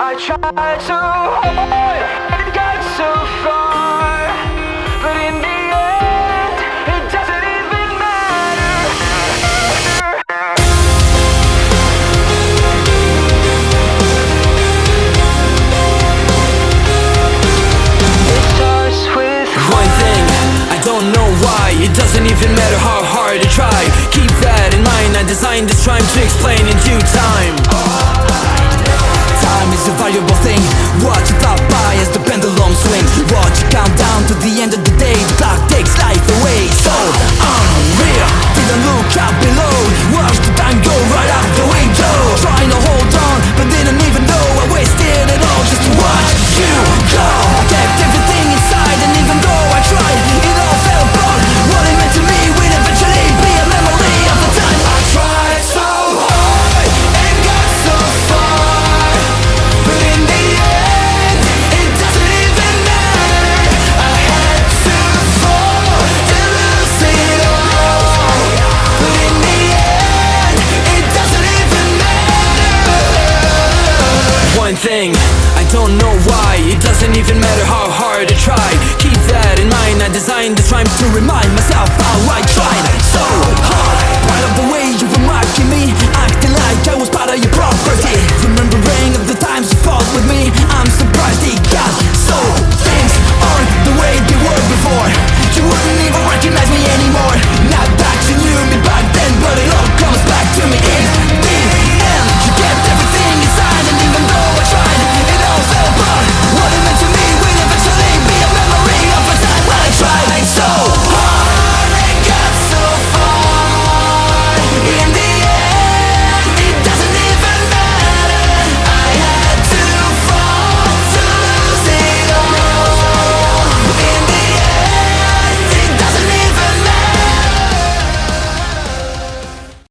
I tried so hard and got so far, but in the end, it doesn't even matter. It starts with one thing, I don't know why. It doesn't even matter how hard I try. Keep that in mind, I designed this rhyme to explain in due time. Time is a valuable thing. Watch it fly by as the pendulum swings. Watch it count down to the end of the day. The clock takes life away. So unreal, didn't look out below. Watch the time go right out the window. Trying to hold on, but didn't even know I wasted it all just to watch you go. I kept everything inside, and even though I tried, it all fell apart. What it meant to me will eventually be a memory of the time I tried so hard and got so far, but in the end, it doesn't even matter. I had to fall to lose it all, but in the end, it doesn't even matter. One thing,